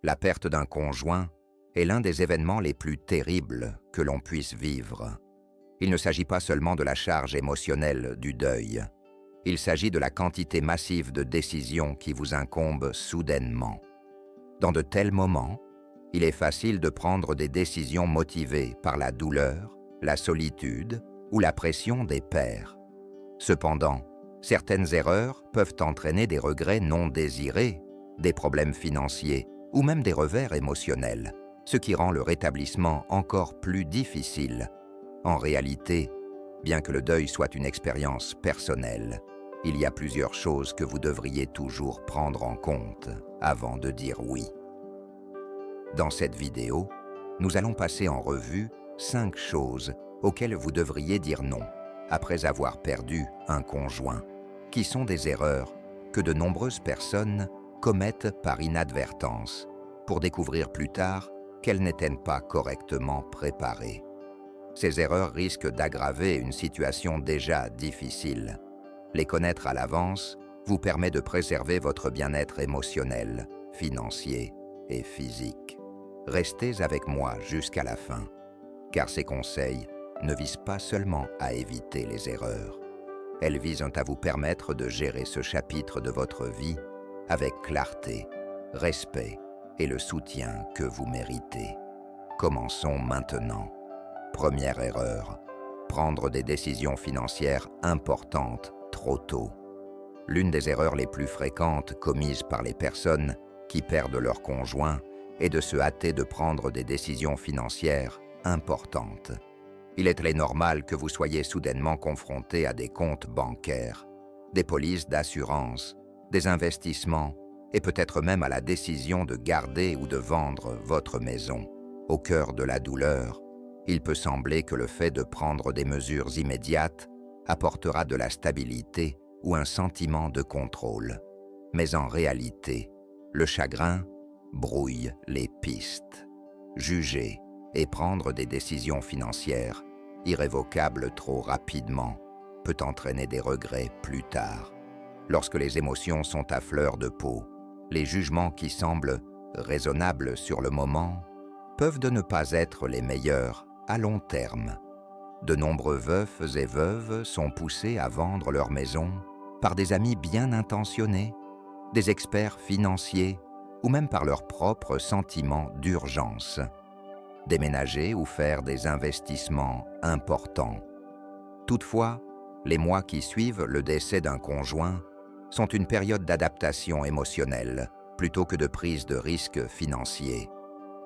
La perte d'un conjoint est l'un des événements les plus terribles que l'on puisse vivre. Il ne s'agit pas seulement de la charge émotionnelle du deuil. Il s'agit de la quantité massive de décisions qui vous incombent soudainement. Dans de tels moments, il est facile de prendre des décisions motivées par la douleur, la solitude ou la pression des pairs. Cependant, certaines erreurs peuvent entraîner des regrets non désirés, des problèmes financiers ou même des revers émotionnels, ce qui rend le rétablissement encore plus difficile. En réalité, bien que le deuil soit une expérience personnelle, il y a plusieurs choses que vous devriez toujours prendre en compte avant de dire oui. Dans cette vidéo, nous allons passer en revue 5 choses auxquelles vous devriez dire non après avoir perdu un conjoint, qui sont des erreurs que de nombreuses personnes commettent par inadvertance, pour découvrir plus tard qu'elles n'étaient pas correctement préparées. Ces erreurs risquent d'aggraver une situation déjà difficile. Les connaître à l'avance vous permet de préserver votre bien-être émotionnel, financier et physique. Restez avec moi jusqu'à la fin, car ces conseils ne visent pas seulement à éviter les erreurs. Elles visent à vous permettre de gérer ce chapitre de votre vie avec clarté, respect et le soutien que vous méritez. Commençons maintenant. Première erreur, prendre des décisions financières importantes trop tôt. L'une des erreurs les plus fréquentes commises par les personnes qui perdent leur conjoint est de se hâter de prendre des décisions financières importantes. Il est très normal que vous soyez soudainement confronté à des comptes bancaires, des polices d'assurance, des investissements et peut-être même à la décision de garder ou de vendre votre maison. Au cœur de la douleur, il peut sembler que le fait de prendre des mesures immédiates apportera de la stabilité ou un sentiment de contrôle. Mais en réalité, le chagrin brouille les pistes. Juger et prendre des décisions financières irrévocables trop rapidement peut entraîner des regrets plus tard. Lorsque les émotions sont à fleur de peau, les jugements qui semblent raisonnables sur le moment peuvent de ne pas être les meilleurs à long terme. De nombreux veufs et veuves sont poussés à vendre leur maison par des amis bien intentionnés, des experts financiers ou même par leurs propres sentiments d'urgence. Déménager ou faire des investissements importants. Toutefois, les mois qui suivent le décès d'un conjoint sont une période d'adaptation émotionnelle plutôt que de prise de risque financier.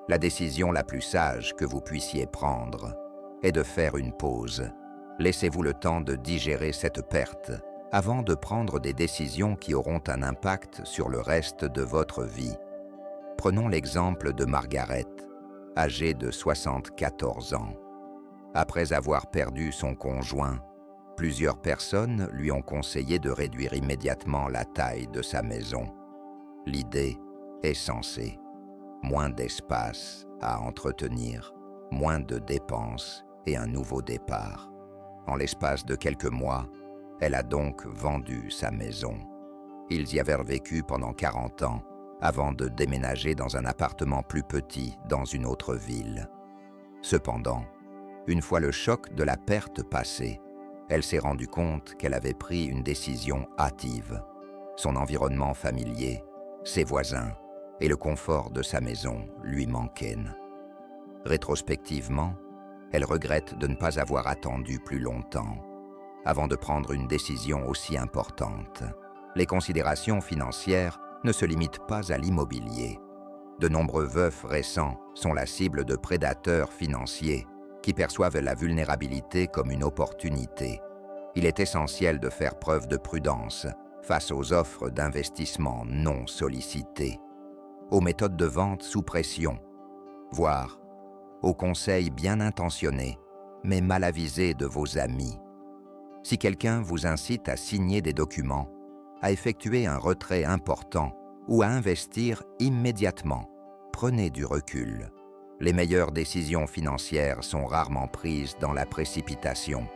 La décision la plus sage que vous puissiez prendre est de faire une pause. Laissez-vous le temps de digérer cette perte avant de prendre des décisions qui auront un impact sur le reste de votre vie. Prenons l'exemple de Margaret, âgée de 74 ans. Après avoir perdu son conjoint, plusieurs personnes lui ont conseillé de réduire immédiatement la taille de sa maison. L'idée est sensée. Moins d'espace à entretenir, moins de dépenses et un nouveau départ. En l'espace de quelques mois, elle a donc vendu sa maison. Ils y avaient vécu pendant 40 ans avant de déménager dans un appartement plus petit dans une autre ville. Cependant, une fois le choc de la perte passé, elle s'est rendue compte qu'elle avait pris une décision hâtive. Son environnement familier, ses voisins et le confort de sa maison lui manquaient. Rétrospectivement, elle regrette de ne pas avoir attendu plus longtemps avant de prendre une décision aussi importante. Les considérations financières ne se limitent pas à l'immobilier. De nombreux veufs récents sont la cible de prédateurs financiers qui perçoivent la vulnérabilité comme une opportunité. Il est essentiel de faire preuve de prudence face aux offres d'investissement non sollicitées, aux méthodes de vente sous pression, voire aux conseils bien intentionnés mais mal avisés de vos amis. Si quelqu'un vous incite à signer des documents, à effectuer un retrait important ou à investir immédiatement, prenez du recul. Les meilleures décisions financières sont rarement prises dans la précipitation.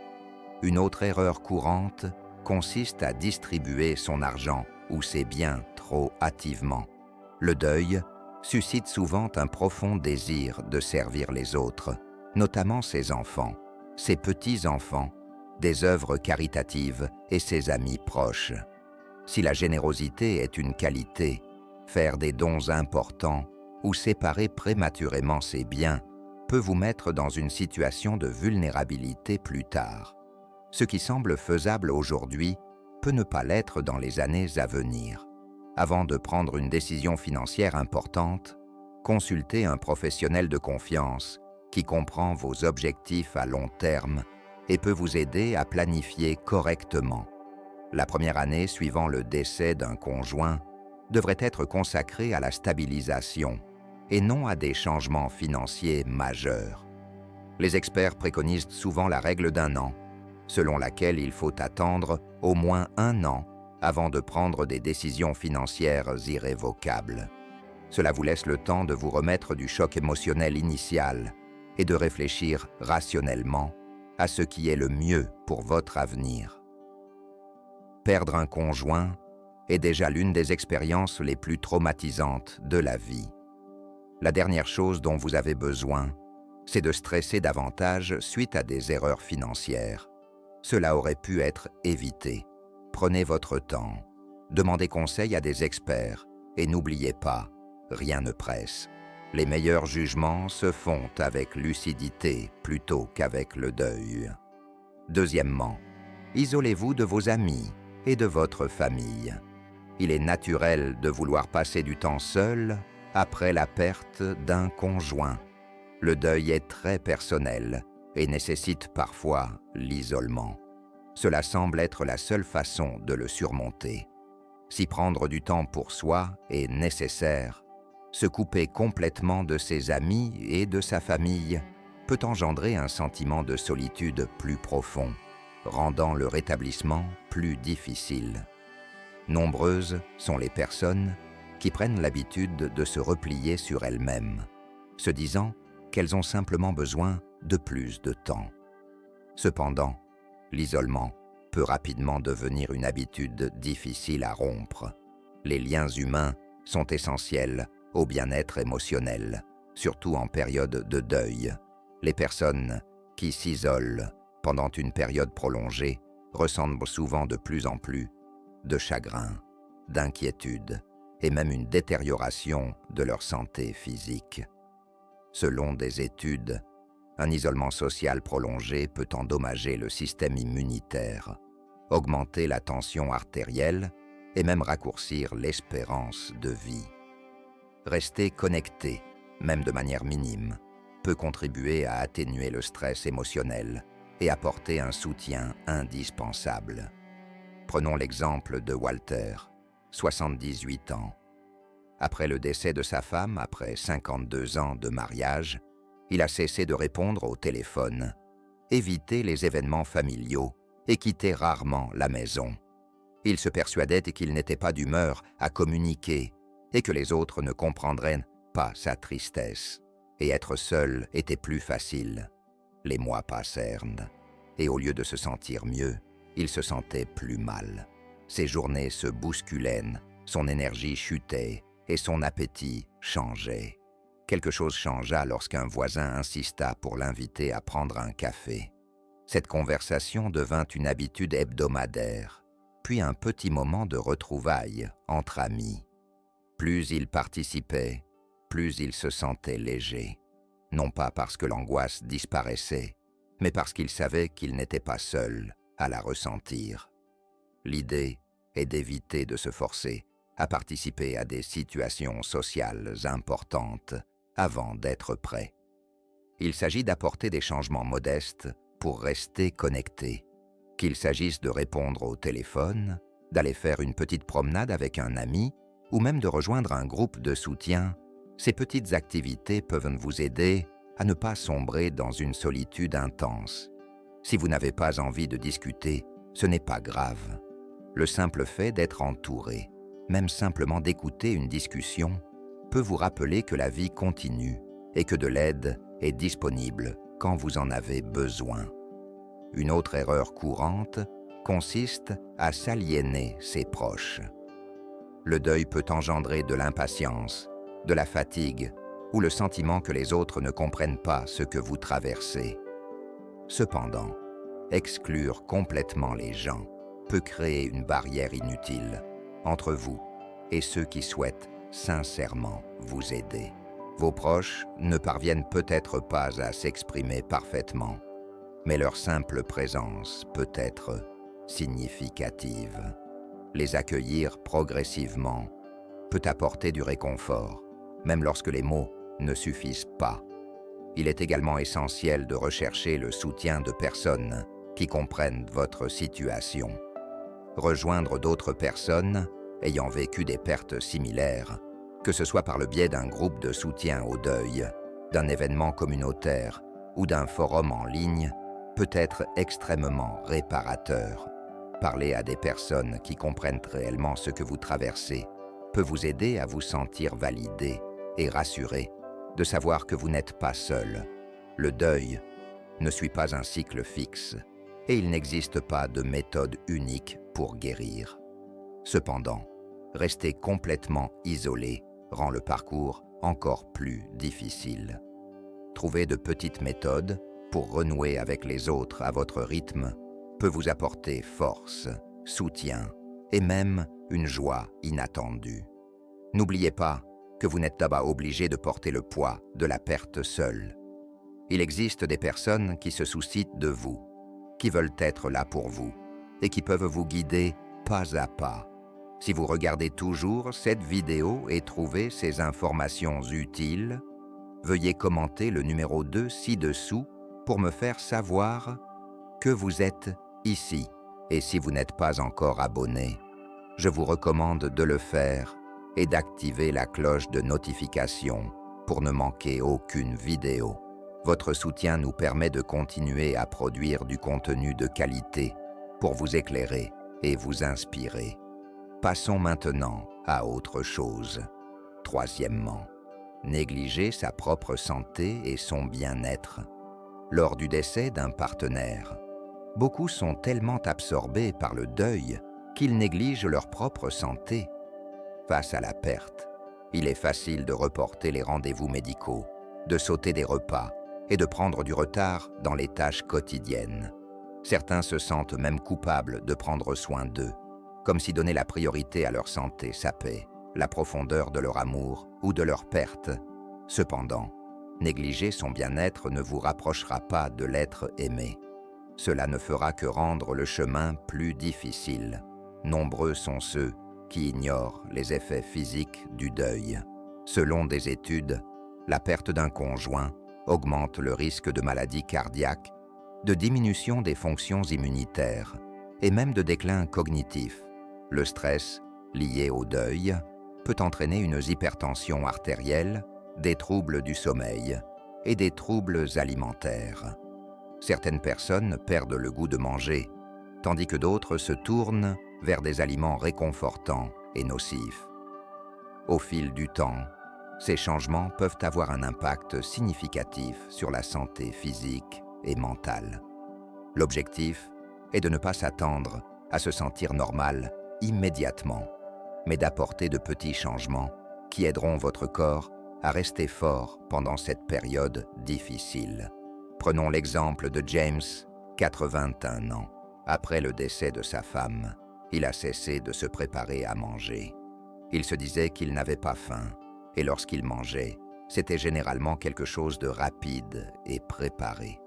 Une autre erreur courante consiste à distribuer son argent ou ses biens trop hâtivement. Le deuil suscite souvent un profond désir de servir les autres, notamment ses enfants, ses petits-enfants, des œuvres caritatives et ses amis proches. Si la générosité est une qualité, faire des dons importants ou séparer prématurément ses biens peut vous mettre dans une situation de vulnérabilité plus tard. Ce qui semble faisable aujourd'hui peut ne pas l'être dans les années à venir. Avant de prendre une décision financière importante, consultez un professionnel de confiance qui comprend vos objectifs à long terme et peut vous aider à planifier correctement. La première année suivant le décès d'un conjoint devrait être consacrée à la stabilisation et non à des changements financiers majeurs. Les experts préconisent souvent la règle d'1 an, selon laquelle il faut attendre au moins 1 an avant de prendre des décisions financières irrévocables. Cela vous laisse le temps de vous remettre du choc émotionnel initial et de réfléchir rationnellement à ce qui est le mieux pour votre avenir. Perdre un conjoint est déjà l'une des expériences les plus traumatisantes de la vie. La dernière chose dont vous avez besoin, c'est de stresser davantage suite à des erreurs financières. Cela aurait pu être évité. Prenez votre temps, demandez conseil à des experts et n'oubliez pas, rien ne presse. Les meilleurs jugements se font avec lucidité plutôt qu'avec le deuil. Deuxièmement, isolez-vous de vos amis et de votre famille. Il est naturel de vouloir passer du temps seul après la perte d'un conjoint. Le deuil est très personnel et nécessite parfois l'isolement. Cela semble être la seule façon de le surmonter. Si prendre du temps pour soi est nécessaire, se couper complètement de ses amis et de sa famille peut engendrer un sentiment de solitude plus profond, rendant le rétablissement plus difficile. Nombreuses sont les personnes qui prennent l'habitude de se replier sur elles-mêmes, se disant qu'elles ont simplement besoin de plus de temps. Cependant, l'isolement peut rapidement devenir une habitude difficile à rompre. Les liens humains sont essentiels au bien-être émotionnel, surtout en période de deuil. Les personnes qui s'isolent pendant une période prolongée ressentent souvent de plus en plus de chagrin, d'inquiétude et même une détérioration de leur santé physique. Selon des études, un isolement social prolongé peut endommager le système immunitaire, augmenter la tension artérielle et même raccourcir l'espérance de vie. Rester connecté, même de manière minime, peut contribuer à atténuer le stress émotionnel et apporter un soutien indispensable. Prenons l'exemple de Walter, 78 ans. Après le décès de sa femme, après 52 ans de mariage, il a cessé de répondre au téléphone, éviter les événements familiaux et quitter rarement la maison. Il se persuadait qu'il n'était pas d'humeur à communiquer et que les autres ne comprendraient pas sa tristesse. Et être seul était plus facile. Les mois passèrent, et au lieu de se sentir mieux, il se sentait plus mal. Ses journées se bousculaient, son énergie chutait et son appétit changeait. Quelque chose changea lorsqu'un voisin insista pour l'inviter à prendre un café. Cette conversation devint une habitude hebdomadaire, puis un petit moment de retrouvailles entre amis. Plus il participait, plus il se sentait léger, non pas parce que l'angoisse disparaissait, mais parce qu'il savait qu'il n'était pas seul à la ressentir. L'idée est d'éviter de se forcer à participer à des situations sociales importantes avant d'être prêt. Il s'agit d'apporter des changements modestes pour rester connecté, qu'il s'agisse de répondre au téléphone, d'aller faire une petite promenade avec un ami ou même de rejoindre un groupe de soutien. Ces petites activités peuvent vous aider à ne pas sombrer dans une solitude intense. Si vous n'avez pas envie de discuter, ce n'est pas grave. Le simple fait d'être entouré, même simplement d'écouter une discussion, peut vous rappeler que la vie continue et que de l'aide est disponible quand vous en avez besoin. Une autre erreur courante consiste à s'aliéner ses proches. Le deuil peut engendrer de l'impatience de la fatigue ou le sentiment que les autres ne comprennent pas ce que vous traversez. Cependant, exclure complètement les gens peut créer une barrière inutile entre vous et ceux qui souhaitent sincèrement vous aider. Vos proches ne parviennent peut-être pas à s'exprimer parfaitement, mais leur simple présence peut être significative. Les accueillir progressivement peut apporter du réconfort, même lorsque les mots ne suffisent pas. Il est également essentiel de rechercher le soutien de personnes qui comprennent votre situation. Rejoindre d'autres personnes ayant vécu des pertes similaires, que ce soit par le biais d'un groupe de soutien au deuil, d'un événement communautaire ou d'un forum en ligne, peut être extrêmement réparateur. Parler à des personnes qui comprennent réellement ce que vous traversez peut vous aider à vous sentir validé et rassuré de savoir que vous n'êtes pas seul. Le deuil ne suit pas un cycle fixe et il n'existe pas de méthode unique pour guérir. Cependant, rester complètement isolé rend le parcours encore plus difficile. Trouver de petites méthodes pour renouer avec les autres à votre rythme peut vous apporter force, soutien et même une joie inattendue. N'oubliez pas que vous n'êtes pas obligé de porter le poids de la perte seul. Il existe des personnes qui se soucient de vous, qui veulent être là pour vous et qui peuvent vous guider pas à pas. Si vous regardez toujours cette vidéo et trouvez ces informations utiles, veuillez commenter le numéro 2 ci-dessous pour me faire savoir que vous êtes ici. Et si vous n'êtes pas encore abonné, je vous recommande de le faire et d'activer la cloche de notification pour ne manquer aucune vidéo. Votre soutien nous permet de continuer à produire du contenu de qualité pour vous éclairer et vous inspirer. Passons maintenant à autre chose. Troisièmement, négliger sa propre santé et son bien-être. Lors du décès d'un partenaire, beaucoup sont tellement absorbés par le deuil qu'ils négligent leur propre santé. Face à la perte, il est facile de reporter les rendez-vous médicaux, de sauter des repas et de prendre du retard dans les tâches quotidiennes. Certains se sentent même coupables de prendre soin d'eux, comme si donner la priorité à leur santé sapait la profondeur de leur amour ou de leur perte. Cependant, négliger son bien-être ne vous rapprochera pas de l'être aimé. Cela ne fera que rendre le chemin plus difficile. Nombreux sont ceux qui ignorent les effets physiques du deuil. Selon des études, la perte d'un conjoint augmente le risque de maladies cardiaques, de diminution des fonctions immunitaires et même de déclin cognitif. Le stress, lié au deuil, peut entraîner une hypertension artérielle, des troubles du sommeil et des troubles alimentaires. Certaines personnes perdent le goût de manger, tandis que d'autres se tournent vers des aliments réconfortants et nocifs. Au fil du temps, ces changements peuvent avoir un impact significatif sur la santé physique et mentale. L'objectif est de ne pas s'attendre à se sentir normal immédiatement, mais d'apporter de petits changements qui aideront votre corps à rester fort pendant cette période difficile. Prenons l'exemple de James, 81 ans. Après le décès de sa femme, il a cessé de se préparer à manger. Il se disait qu'il n'avait pas faim, et lorsqu'il mangeait, c'était généralement quelque chose de rapide et préparé.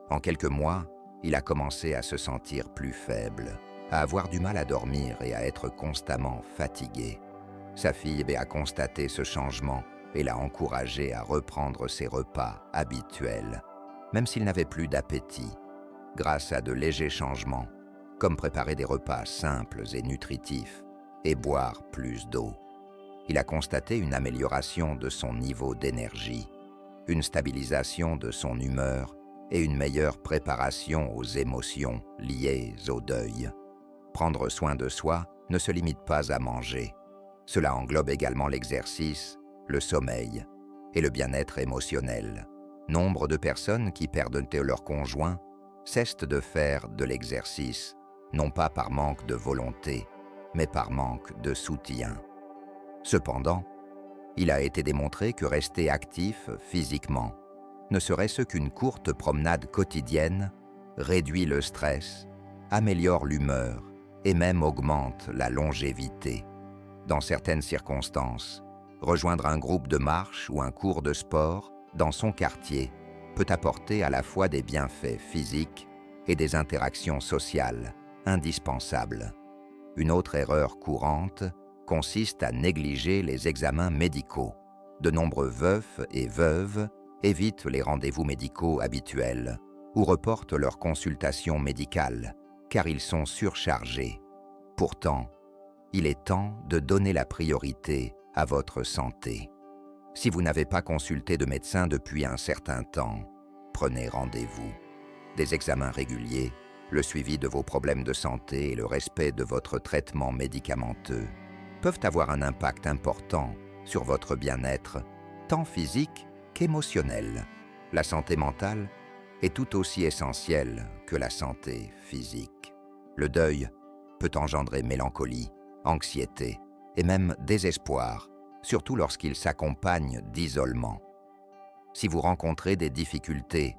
En quelques mois, il a commencé à se sentir plus faible, à avoir du mal à dormir et à être constamment fatigué. Sa fille a constaté ce changement et l'a encouragé à reprendre ses repas habituels, même s'il n'avait plus d'appétit, grâce à de légers changements, comme préparer des repas simples et nutritifs et boire plus d'eau. Il a constaté une amélioration de son niveau d'énergie, une stabilisation de son humeur et une meilleure préparation aux émotions liées au deuil. Prendre soin de soi ne se limite pas à manger. Cela englobe également l'exercice, le sommeil et le bien-être émotionnel. Nombre de personnes qui perdent leur conjoint cessent de faire de l'exercice, non pas par manque de volonté, mais par manque de soutien. Cependant, Il a été démontré que rester actif physiquement, ne serait-ce qu'une courte promenade quotidienne, réduit le stress, améliore l'humeur et même augmente la longévité. Dans certaines circonstances, rejoindre un groupe de marche ou un cours de sport dans son quartier peut apporter à la fois des bienfaits physiques et des interactions sociales indispensables. Une autre erreur courante consiste à négliger les examens médicaux. De nombreux veufs et veuves évitent les rendez-vous médicaux habituels ou reportent leurs consultations médicales car ils sont surchargés. Pourtant, il est temps de donner la priorité à votre santé. Si vous n'avez pas consulté de médecin depuis un certain temps, prenez rendez-vous. Des examens réguliers, le suivi de vos problèmes de santé et le respect de votre traitement médicamenteux peuvent avoir un impact important sur votre bien-être, tant physique qu'émotionnel. La santé mentale est tout aussi essentielle que la santé physique. Le deuil peut engendrer mélancolie, anxiété et même désespoir, surtout lorsqu'il s'accompagne d'isolement. Si vous rencontrez des difficultés,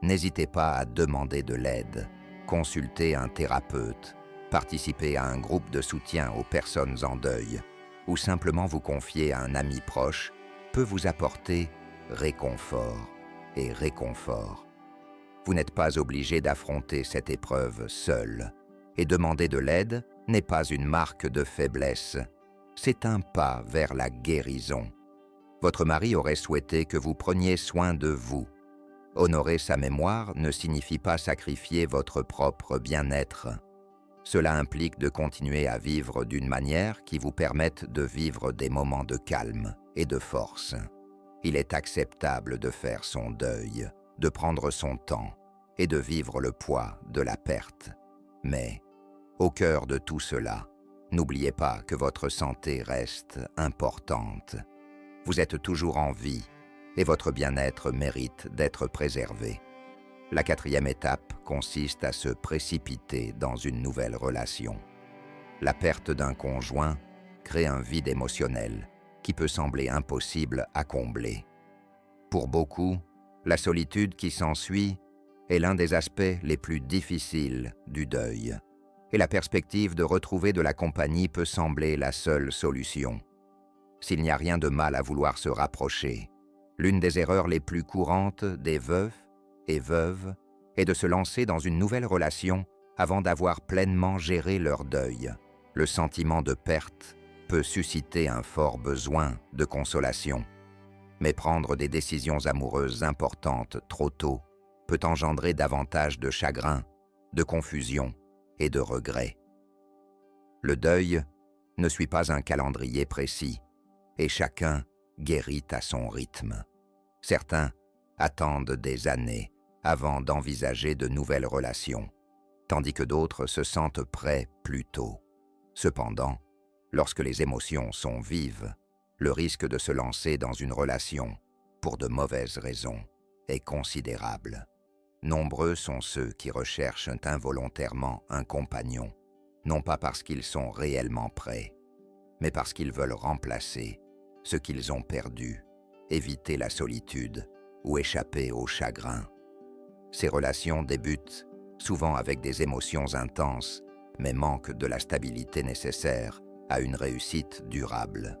n'hésitez pas à demander de l'aide, consulter un thérapeute, participer à un groupe de soutien aux personnes en deuil ou simplement vous confier à un ami proche peut vous apporter réconfort et réconfort. Vous n'êtes pas obligé d'affronter cette épreuve seul et demander de l'aide n'est pas une marque de faiblesse, c'est un pas vers la guérison. Votre mari aurait souhaité que vous preniez soin de vous. Honorer sa mémoire ne signifie pas sacrifier votre propre bien-être. Cela implique de continuer à vivre d'une manière qui vous permette de vivre des moments de calme et de force. Il est acceptable de faire son deuil, de prendre son temps et de vivre le poids de la perte. Mais, au cœur de tout cela, n'oubliez pas que votre santé reste importante. Vous êtes toujours en vie et votre bien-être mérite d'être préservé. La 4e étape consiste à se précipiter dans une nouvelle relation. La perte d'un conjoint crée un vide émotionnel qui peut sembler impossible à combler. Pour beaucoup, la solitude qui s'ensuit est l'un des aspects les plus difficiles du deuil, et la perspective de retrouver de la compagnie peut sembler la seule solution. S'il n'y a rien de mal à vouloir se rapprocher, l'une des erreurs les plus courantes des veufs et veuves est de se lancer dans une nouvelle relation avant d'avoir pleinement géré leur deuil. Le sentiment de perte peut susciter un fort besoin de consolation, mais prendre des décisions amoureuses importantes trop tôt peut engendrer davantage de chagrin, de confusion et de regret. Le deuil ne suit pas un calendrier précis et chacun guérit à son rythme. Certains attendent des années avant d'envisager de nouvelles relations, tandis que d'autres se sentent prêts plus tôt. Cependant, lorsque les émotions sont vives, le risque de se lancer dans une relation, pour de mauvaises raisons, est considérable. Nombreux sont ceux qui recherchent involontairement un compagnon, non pas parce qu'ils sont réellement prêts, mais parce qu'ils veulent remplacer ce qu'ils ont perdu, éviter la solitude ou échapper au chagrin. Ces relations débutent souvent avec des émotions intenses, mais manquent de la stabilité nécessaire à une réussite durable.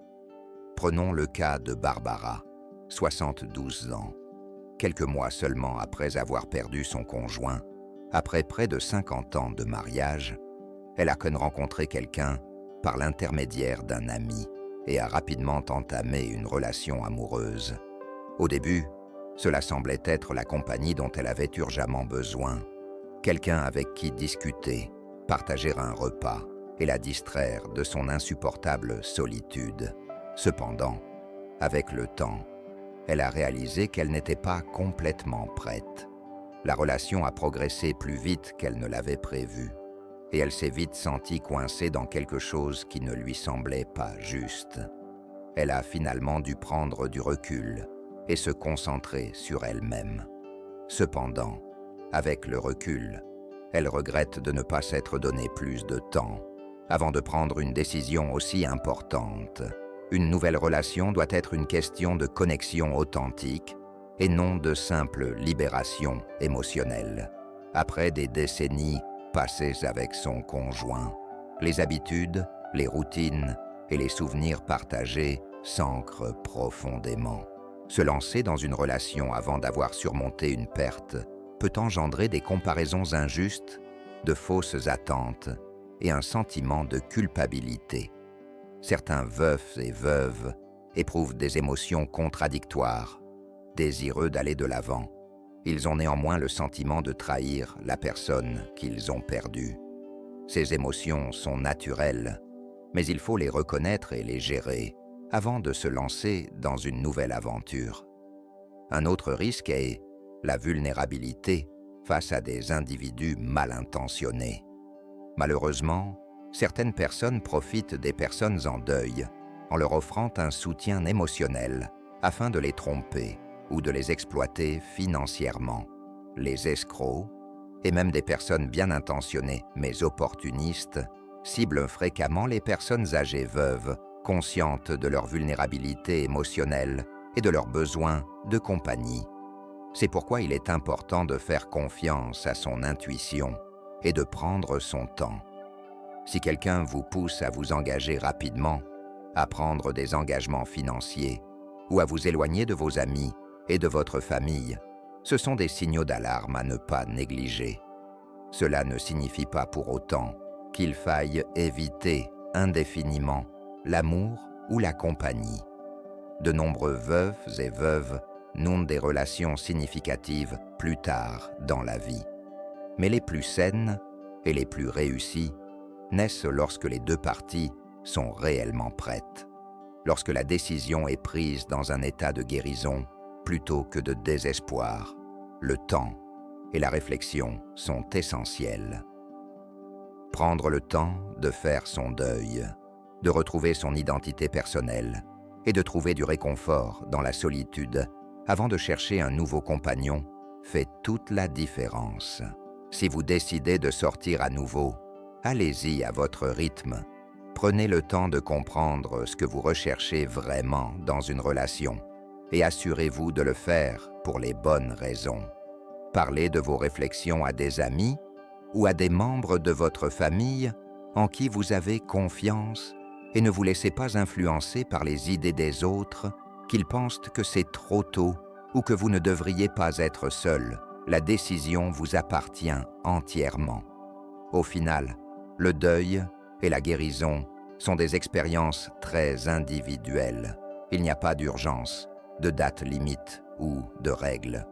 Prenons le cas de Barbara, 72 ans. Quelques mois seulement après avoir perdu son conjoint, après près de 50 ans de mariage, elle a rencontré quelqu'un par l'intermédiaire d'un ami et a rapidement entamé une relation amoureuse. Au début, cela semblait être la compagnie dont elle avait urgemment besoin, quelqu'un avec qui discuter, partager un repas et la distraire de son insupportable solitude. Cependant, avec le temps, elle a réalisé qu'elle n'était pas complètement prête. La relation a progressé plus vite qu'elle ne l'avait prévu, et elle s'est vite sentie coincée dans quelque chose qui ne lui semblait pas juste. Elle a finalement dû prendre du recul et se concentrer sur elle-même. Cependant, avec le recul, elle regrette de ne pas s'être donné plus de temps avant de prendre une décision aussi importante. Une nouvelle relation doit être une question de connexion authentique et non de simple libération émotionnelle. Après des décennies passées avec son conjoint, les habitudes, les routines et les souvenirs partagés s'ancrent profondément. Se lancer dans une relation avant d'avoir surmonté une perte peut engendrer des comparaisons injustes, de fausses attentes et un sentiment de culpabilité. Certains veufs et veuves éprouvent des émotions contradictoires, désireux d'aller de l'avant. Ils ont néanmoins le sentiment de trahir la personne qu'ils ont perdue. Ces émotions sont naturelles, mais il faut les reconnaître et les gérer avant de se lancer dans une nouvelle aventure. Un autre risque est la vulnérabilité face à des individus mal intentionnés. Malheureusement, certaines personnes profitent des personnes en deuil en leur offrant un soutien émotionnel afin de les tromper ou de les exploiter financièrement. Les escrocs, et même des personnes bien intentionnées mais opportunistes, ciblent fréquemment les personnes âgées veuves, conscientes de leur vulnérabilité émotionnelle et de leurs besoins de compagnie. C'est pourquoi il est important de faire confiance à son intuition et de prendre son temps. Si quelqu'un vous pousse à vous engager rapidement, à prendre des engagements financiers ou à vous éloigner de vos amis et de votre famille, ce sont des signaux d'alarme à ne pas négliger. Cela ne signifie pas pour autant qu'il faille éviter indéfiniment l'amour ou la compagnie. De nombreux veufs et veuves nouent des relations significatives plus tard dans la vie. Mais les plus saines et les plus réussies naissent lorsque les deux parties sont réellement prêtes, lorsque la décision est prise dans un état de guérison plutôt que de désespoir. Le temps et la réflexion sont essentiels. Prendre le temps de faire son deuil, de retrouver son identité personnelle et de trouver du réconfort dans la solitude avant de chercher un nouveau compagnon fait toute la différence. Si vous décidez de sortir à nouveau, allez-y à votre rythme. Prenez le temps de comprendre ce que vous recherchez vraiment dans une relation et assurez-vous de le faire pour les bonnes raisons. Parlez de vos réflexions à des amis ou à des membres de votre famille en qui vous avez confiance et ne vous laissez pas influencer par les idées des autres qu'ils pensent que c'est trop tôt ou que vous ne devriez pas être seul. La décision vous appartient entièrement. Au final, le deuil et la guérison sont des expériences très individuelles. Il n'y a pas d'urgence, de date limite ou de règle.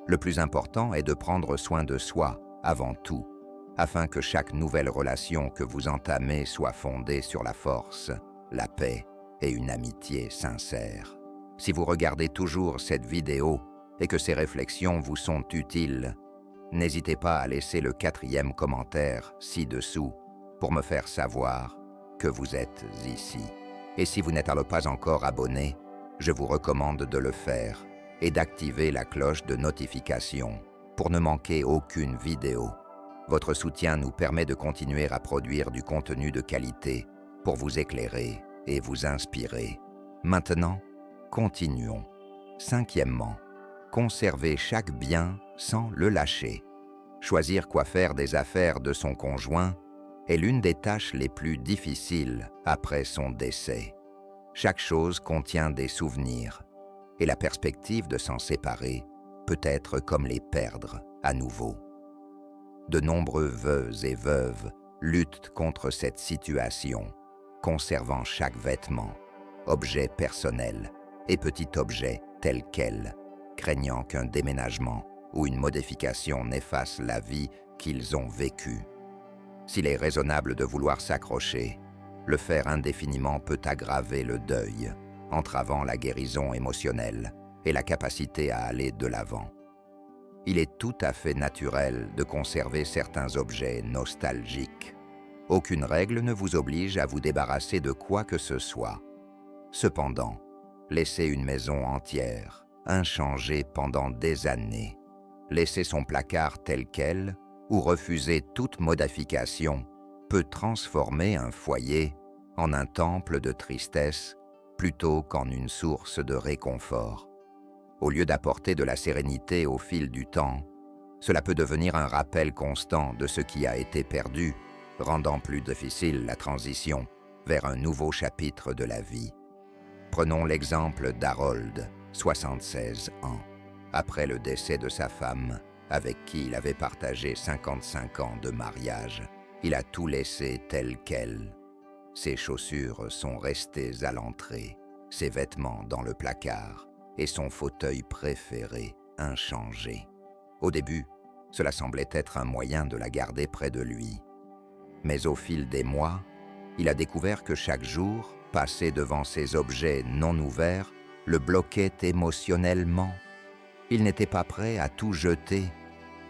Le plus important est de prendre soin de soi avant tout, afin que chaque nouvelle relation que vous entamez soit fondée sur la force, la paix et une amitié sincère. Si vous regardez toujours cette vidéo et que ces réflexions vous sont utiles, n'hésitez pas à laisser le 4e commentaire ci-dessous pour me faire savoir que vous êtes ici. Et si vous n'êtes pas encore abonné, je vous recommande de le faire et d'activer la cloche de notification pour ne manquer aucune vidéo. Votre soutien nous permet de continuer à produire du contenu de qualité pour vous éclairer et vous inspirer. Maintenant, continuons. 5e, conserver chaque bien sans le lâcher. Choisir quoi faire des affaires de son conjoint est l'une des tâches les plus difficiles après son décès. Chaque chose contient des souvenirs, et la perspective de s'en séparer peut être comme les perdre à nouveau. De nombreux veufs et veuves luttent contre cette situation, conservant chaque vêtement, objet personnel et petit objet tel quel, craignant qu'un déménagement ou une modification n'efface la vie qu'ils ont vécue. S'il est raisonnable de vouloir s'accrocher, le faire indéfiniment peut aggraver le deuil, entravant la guérison émotionnelle et la capacité à aller de l'avant. Il est tout à fait naturel de conserver certains objets nostalgiques. Aucune règle ne vous oblige à vous débarrasser de quoi que ce soit. Cependant, laisser une maison entière, inchangée pendant des années, laisser son placard tel quel ou refuser toute modification peut transformer un foyer en un temple de tristesse plutôt qu'en une source de réconfort. Au lieu d'apporter de la sérénité au fil du temps, cela peut devenir un rappel constant de ce qui a été perdu, rendant plus difficile la transition vers un nouveau chapitre de la vie. Prenons l'exemple d'Harold, 76 ans. Après le décès de sa femme, avec qui il avait partagé 55 ans de mariage, il a tout laissé tel quel. Ses chaussures sont restées à l'entrée, ses vêtements dans le placard et son fauteuil préféré inchangé. Au début, cela semblait être un moyen de la garder près de lui. Mais au fil des mois, il a découvert que chaque jour, passé devant ces objets non ouverts, le bloquait émotionnellement. Il n'était pas prêt à tout jeter,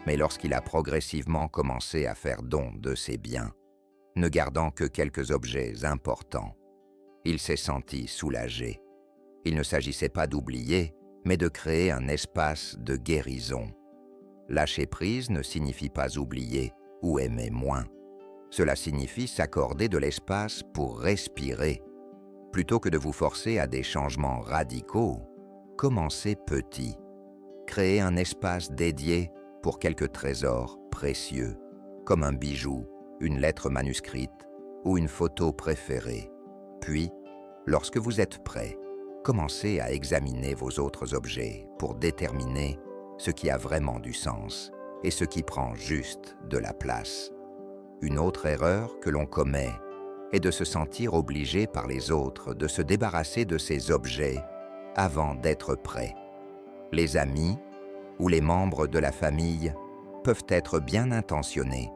mais lorsqu'il a progressivement commencé à faire don de ses biens, ne gardant que quelques objets importants, il s'est senti soulagé. Il ne s'agissait pas d'oublier, mais de créer un espace de guérison. Lâcher prise ne signifie pas oublier ou aimer moins. Cela signifie s'accorder de l'espace pour respirer. Plutôt que de vous forcer à des changements radicaux, commencez petit. Créez un espace dédié pour quelques trésors précieux, comme un bijou, une lettre manuscrite ou une photo préférée. Puis, lorsque vous êtes prêt, commencez à examiner vos autres objets pour déterminer ce qui a vraiment du sens et ce qui prend juste de la place. Une autre erreur que l'on commet est de se sentir obligé par les autres de se débarrasser de ces objets avant d'être prêt. Les amis ou les membres de la famille peuvent être bien intentionnés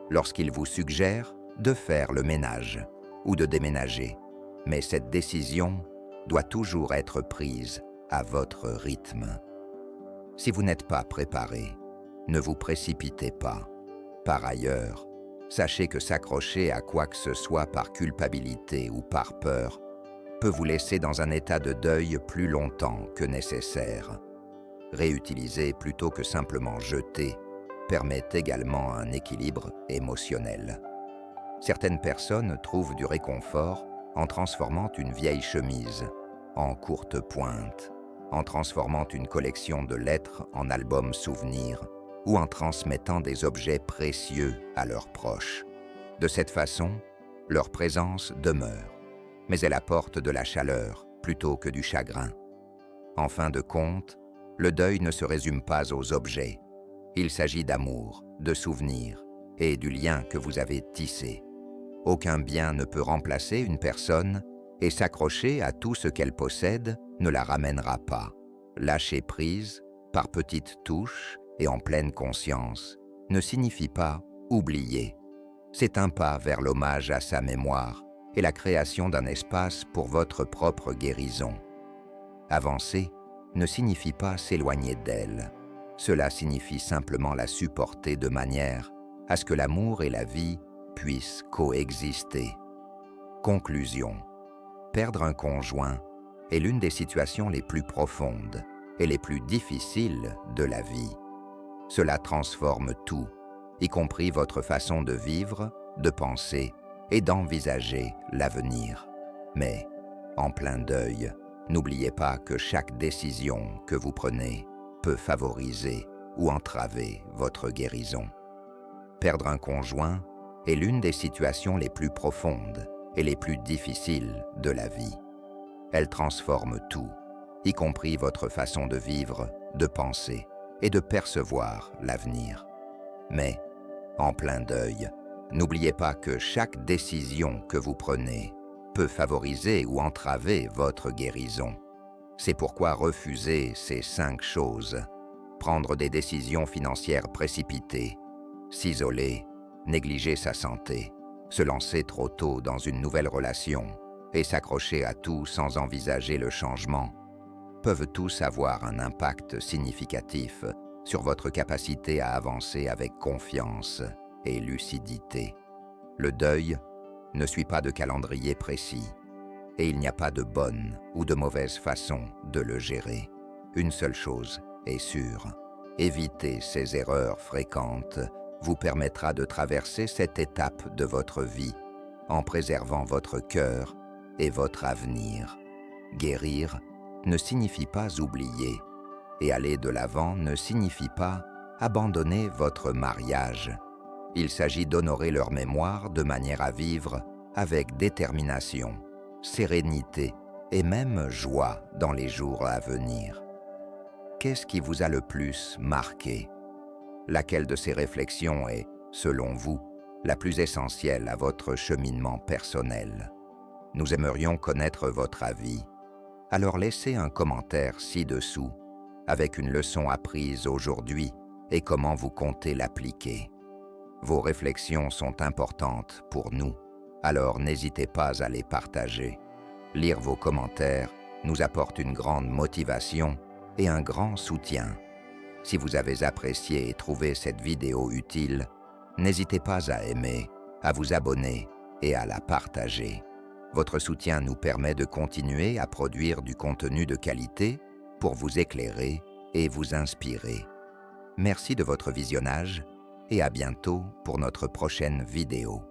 lorsqu'ils vous suggèrent de faire le ménage ou de déménager, mais cette décision doit toujours être prise à votre rythme. Si vous n'êtes pas préparé, ne vous précipitez pas. Par ailleurs, sachez que s'accrocher à quoi que ce soit par culpabilité ou par peur peut vous laisser dans un état de deuil plus longtemps que nécessaire. Réutiliser plutôt que simplement jeter permet également un équilibre émotionnel. Certaines personnes trouvent du réconfort en transformant une vieille chemise en courte pointe, en transformant une collection de lettres en album souvenir ou en transmettant des objets précieux à leurs proches. De cette façon, leur présence demeure, mais elle apporte de la chaleur plutôt que du chagrin. En fin de compte, le deuil ne se résume pas aux objets. Il s'agit d'amour, de souvenirs et du lien que vous avez tissé. Aucun bien ne peut remplacer une personne et s'accrocher à tout ce qu'elle possède ne la ramènera pas. Lâcher prise, par petites touches et en pleine conscience, ne signifie pas oublier. C'est un pas vers l'hommage à sa mémoire et la création d'un espace pour votre propre guérison. Avancer ne signifie pas s'éloigner d'elle. Cela signifie simplement la supporter de manière à ce que l'amour et la vie puissent coexister. Conclusion. Perdre un conjoint est l'une des situations les plus profondes et les plus difficiles de la vie. Cela transforme tout, y compris votre façon de vivre, de penser et d'envisager l'avenir. Mais, en plein deuil, n'oubliez pas que chaque décision que vous prenez peut favoriser ou entraver votre guérison. Perdre un conjoint est l'une des situations les plus profondes et les plus difficiles de la vie. Elle transforme tout, y compris votre façon de vivre, de penser et de percevoir l'avenir. Mais, en plein deuil, n'oubliez pas que chaque décision que vous prenez peut favoriser ou entraver votre guérison. C'est pourquoi refuser ces 5 choses, prendre des décisions financières précipitées, s'isoler, négliger sa santé, se lancer trop tôt dans une nouvelle relation et s'accrocher à tout sans envisager le changement, peuvent tous avoir un impact significatif sur votre capacité à avancer avec confiance et lucidité. Le deuil ne suit pas de calendrier précis, et il n'y a pas de bonne ou de mauvaise façon de le gérer. Une seule chose est sûre, éviter ces erreurs fréquentes vous permettra de traverser cette étape de votre vie en préservant votre cœur et votre avenir. Guérir ne signifie pas oublier, et aller de l'avant ne signifie pas abandonner votre mariage. Il s'agit d'honorer leur mémoire de manière à vivre avec détermination, sérénité et même joie dans les jours à venir. Qu'est-ce qui vous a le plus marqué? Laquelle de ces réflexions est, selon vous, la plus essentielle à votre cheminement personnel? Nous aimerions connaître votre avis. Alors laissez un commentaire ci-dessous, avec une leçon apprise aujourd'hui et comment vous comptez l'appliquer. Vos réflexions sont importantes pour nous, alors n'hésitez pas à les partager. Lire vos commentaires nous apporte une grande motivation et un grand soutien. Si vous avez apprécié et trouvé cette vidéo utile, n'hésitez pas à aimer, à vous abonner et à la partager. Votre soutien nous permet de continuer à produire du contenu de qualité pour vous éclairer et vous inspirer. Merci de votre visionnage et à bientôt pour notre prochaine vidéo.